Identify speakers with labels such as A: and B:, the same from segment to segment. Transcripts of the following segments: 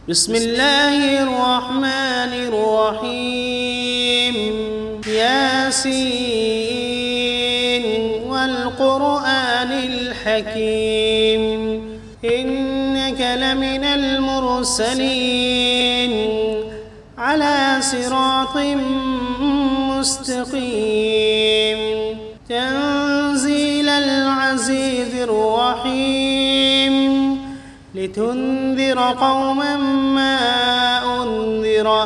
A: بسم الله الرحمن الرحيم ياسين والقرآن الحكيم إنك لمن المرسلين على صراط مستقيم تنزيل العزيز الرحيم لتنذر قوما ما أنذر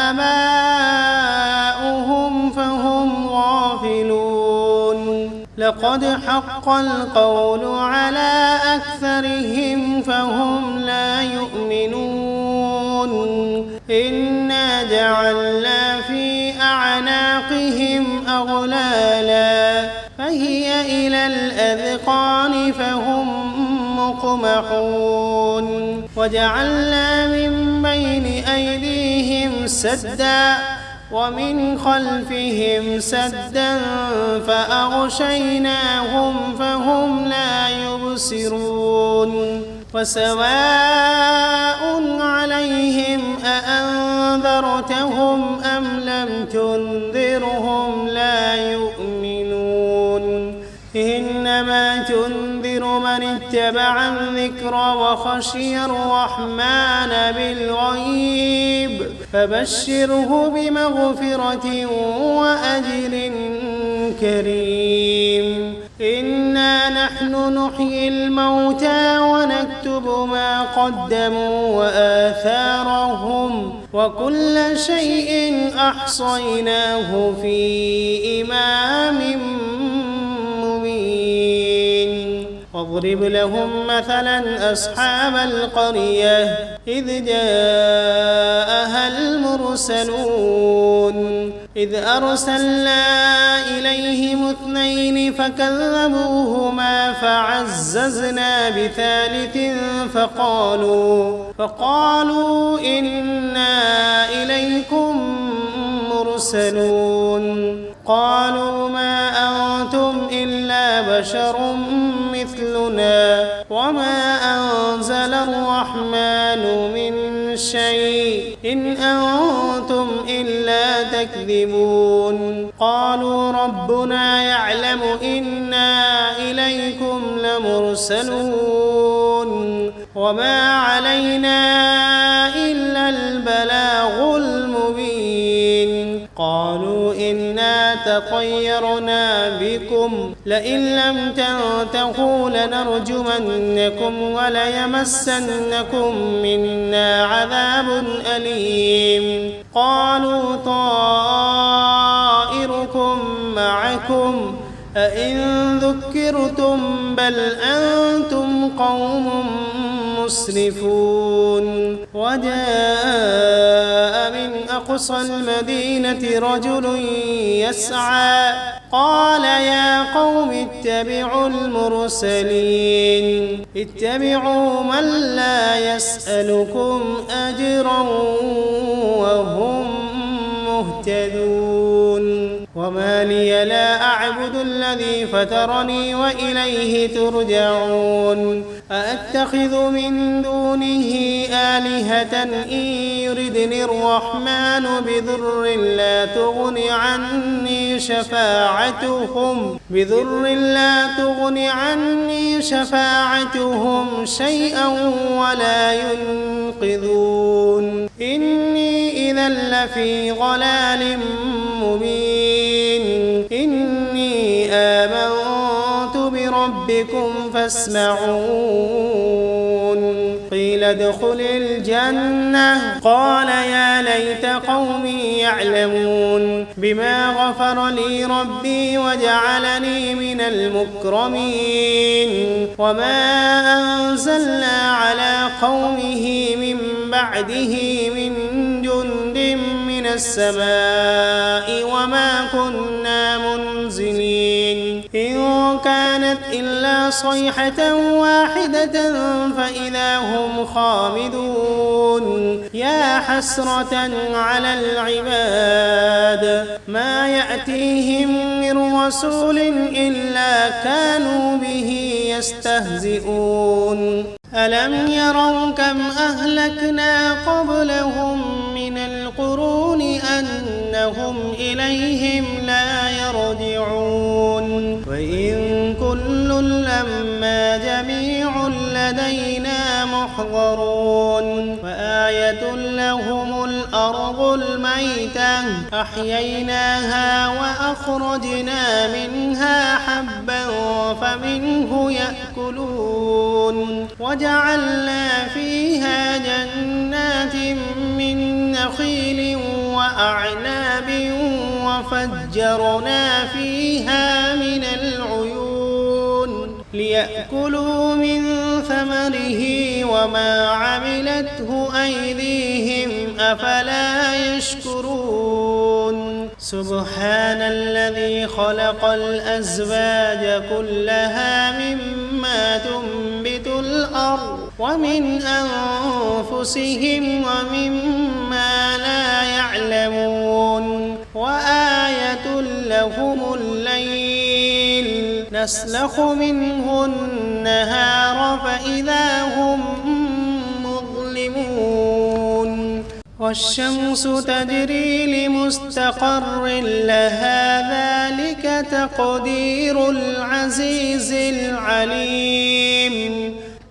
A: آباؤهم فهم غافلون لقد حق القول على أكثرهم فهم لا يؤمنون إنا جعلنا في أعناقهم أغلالا فهي إلى الأذقان فهم مقمحون وجعلنا من بين أيديهم سدا ومن خلفهم سدا فأغشيناهم فهم لا يبصرون وسواء عليهم أأنذرتهم أم لم تنذرهم لا يؤمنون إنما تنذر من اتبع الذكر وخشي الرحمن بالغيب فبشره بمغفرة وأجر كريم إنا نحن نحيي الموتى ونكتب ما قدموا وآثارهم وكل شيء أحصيناه في إمام واضرب لهم مثلا أصحاب القرية إذ جاءها المرسلون إذ أرسلنا إليهم 2 فكذبوهما فعززنا بثالث فقالوا إنا إليكم مرسلون قالوا ما أنتم إلا بشر مثلنا وما أنزل الرحمن من شيء إن أنتم إلا تكذبون قالوا ربنا يعلم إنا إليكم لمرسلون وما علينا إلا البلاغ المبين قالوا إنا تطيرنا بكم لئن لم تنتهوا لنرجمنكم وليمسنكم منا عذاب أليم قالوا طائركم معكم أئن ذكرتم بل أنتم قوم مسرفون وجاء من أقصى المدينة رجل يسعى قال يا قوم اتبعوا المرسلين اتبعوا من لا يسألكم أجرا وهم مهتدون وما لي لا أعبد الذي فطرني وإليه ترجعون أأتخذ من دونه آلهة إن يردني الرحمن بضر لا تغن عني شفاعتهم شيئا ولا ينقذون إني إذا لفي ضلال مبين إني آمنت بربكم فاسمعون قيل ادخل الجنة قال يا ليت قومي يعلمون بما غفر لي ربي وجعلني من المكرمين وما أنزلنا على قومه من بعده من جند من السماء وما كنا منزلين إن كانت إلا صيحة واحدة فإذا هم خامدون يا حسرة على العباد ما يأتيهم من رسول إلا كانوا به يستهزئون ألم يروا كم أهلكنا قبلهم من القرون أنهم إليهم لا يرجعون وإن كل لما جميع لدينا محضرون وآية لهم الأرض الميتة أحييناها وأخرجنا منها حبا فمنه يأكلون وجعلنا فيها جنات من نخيل وأعناب وفجرنا فيها من العيون ليأكلوا من ثمره وما عملته أيديهم أفلا يشكرون سبحان الذي خلق الأزواج كلها مما تنبت الأرض ومن أنفسهم ومما لا يعلمون وآية لهم الليل نسلخ منه النهار فإذا هم مظلمون والشمس تجري لمستقر لها ذلك تقدير العزيز العليم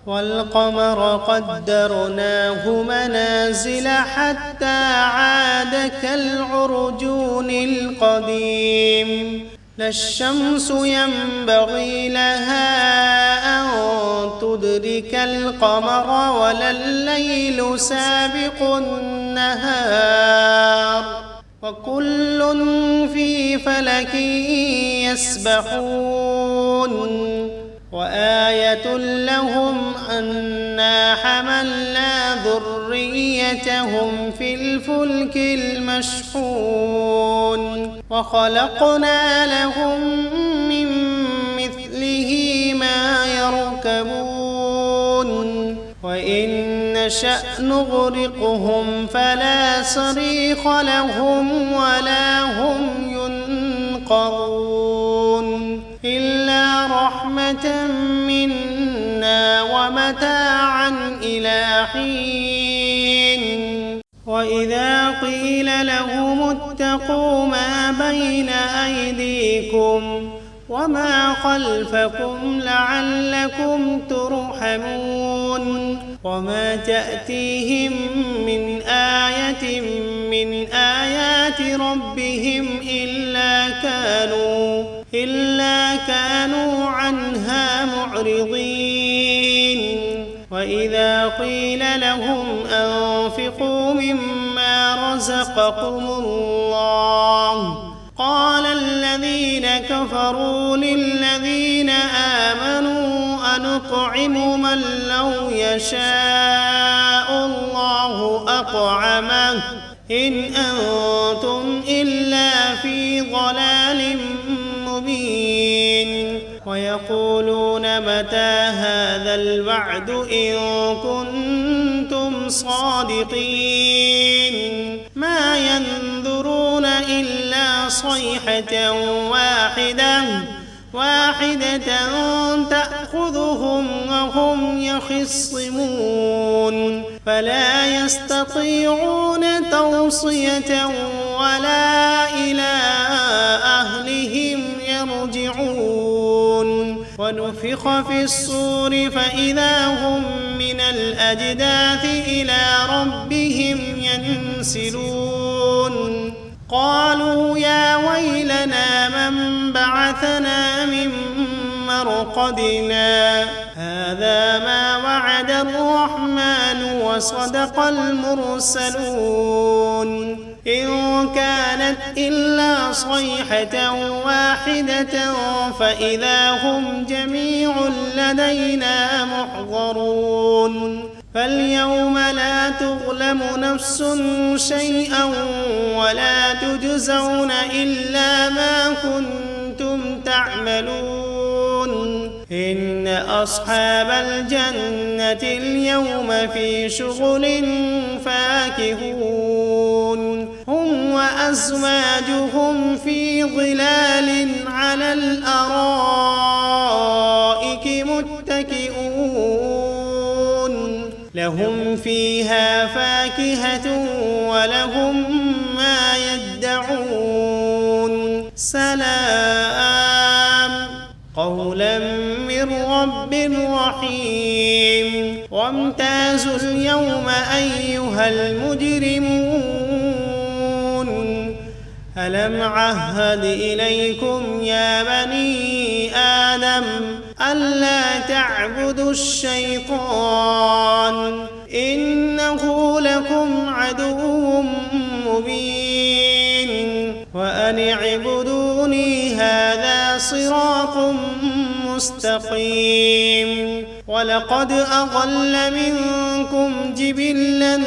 A: والقمر قدرناه منازل حتى عاد كالعرجون القديم لا الشمس ينبغي لها أن تدرك القمر ولا الليل سابق النهار وكل في فلك يسبحون وآية لهم أنا حملنا ذريتهم في الفلك المشحون وخلقنا لهم من مثله ما يركبون وإن نشأ نغرقهم فلا صريخ لهم ولا هم ينقذون إلا رحمة منا ومتاعا إلى حين وإذا قيل لهم اتقوا ما بين أيديكم وما خلفكم لعلكم ترحمون وما تأتيهم من آية من آيات ربهم إلا كانوا عنها معرضين وإذا قيل لهم أنفقوا مما رزقكم الله قال الذين كفروا للذين آمنوا أنطعم من لو يشاء الله أطعمه إن أنتم إلا في ضلال مبين ويقولون متى هذا الوعد إن كنتم صادقين ما ينظرون إلا صيحة واحدة تأخذهم وهم يخصمون فلا يستطيعون توصية ولا إلى أهلهم يرجعون ونفخ في الصور فإذا هم من الأجداث إلى ربهم ينسلون قالوا يا ويلنا من بعثنا من مرقدنا هذا ما وعد الرحمن وصدق المرسلون إن كانت إلا صيحة واحدة فإذا هم جميع لدينا محضرون فاليوم لا تظلم نفس شيئا ولا تجزون إلا ما كنتم تعملون إن أصحاب الجنة اليوم في شغل فاكهون هم وأزواجهم في ظلال على الأرائك متكئون فيها فاكهة ولهم ما يدعون سلام قولا من رب رحيم وامتازوا اليوم أيها المجرمون ألم عهد إليكم يا بني آدم ألا تعبدوا الشيطان إنه لكم عدو مبين وأن اعبدوني هذا صراط مستقيم ولقد أضل منكم جبلا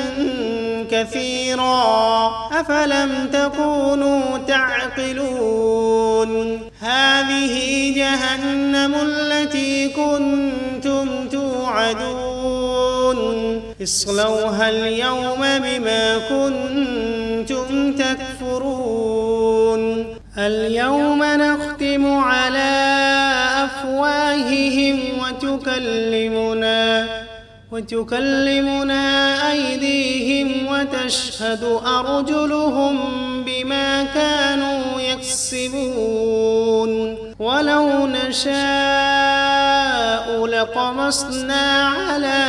A: كثيرا أفلم تكونوا تعقلون هذه جهنم التي كنتم توعدون اصلوها اليوم بما كنتم تكفرون اليوم نختم على أفواههم وتكلمنا أيديهم وتشهد أرجلهم بما كانوا يكسبون ولو نشاء لطمسنا على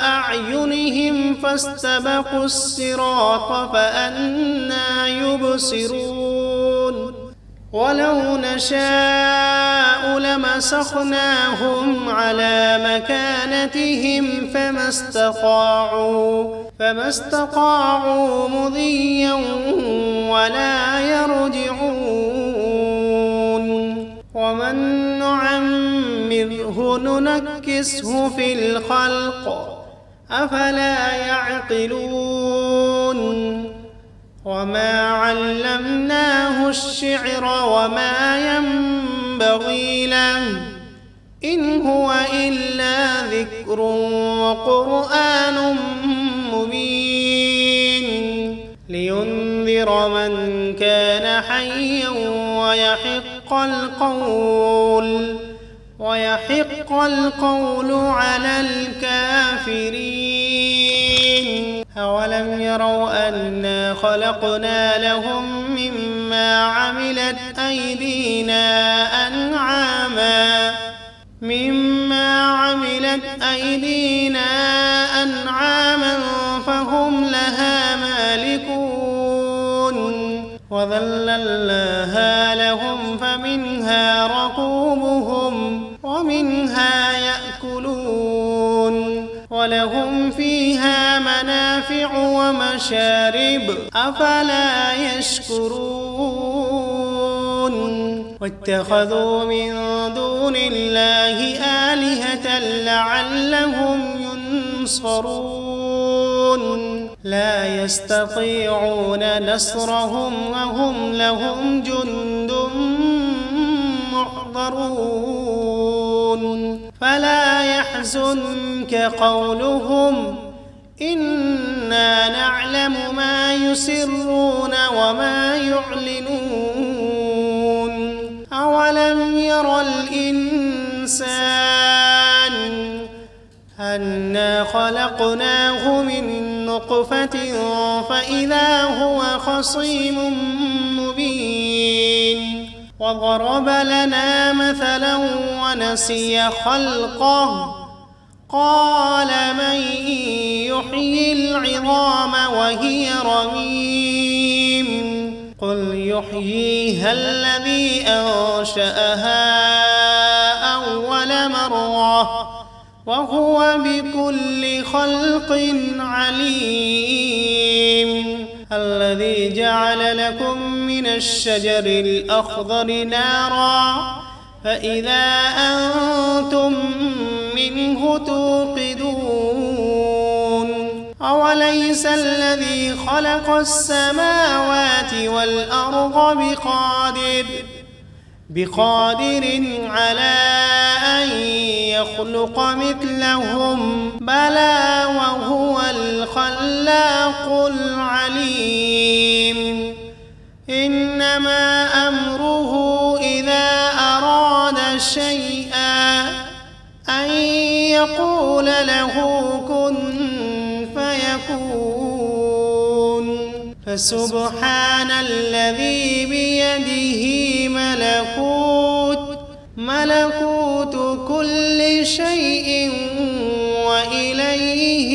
A: أعينهم فاستبقوا الصراط فأنى يبصرون ولو نشاء لمسخناهم على مكانتهم فما استطاعوا مضيا ولا يرجعون ومن نعمره ننكسه في الخلق أفلا يعقلون وما علمناه الشعر وما ينبغي له إن هو إلا ذكر وقرآن مبين لينذر من كان حيا ويحق القول على الكافرين أولم يروا أنا خلقنا لهم مما عملت أيدينا أنعاما فهم لها مالكون وذللناها لهم فمنها ركوبهم ومنها يأكلون ولهم فيها منافع ومشارب أفلا يشكرون واتخذوا من دون الله آلهة لعلهم ينصرون لا يستطيعون نصرهم وهم لهم جند محضرون فلا يحزنك قولهم إنا نعلم ما يسرون وما يعلنون أولم ير الإنسان أنا خلقناه من نطفة فإذا هو خصيم مبين وضرب لنا مثلا ونسي خلقه قال من يحيي العظام وهي رميم قل يحييها الذي أنشأها أول مرة وهو بكل خلق عليم الذي جعل لكم من الشجر الأخضر نارا فإذا أنتم منه توقدون أوليس الذي خلق السماوات والأرض بقادر على أن يخلق مثلهم بلى وهو الخلاق العليم إنما أمره إذا أراد شيئا أن يقول له كن فسبحان الذي بيده ملكوت كل شيء وإليه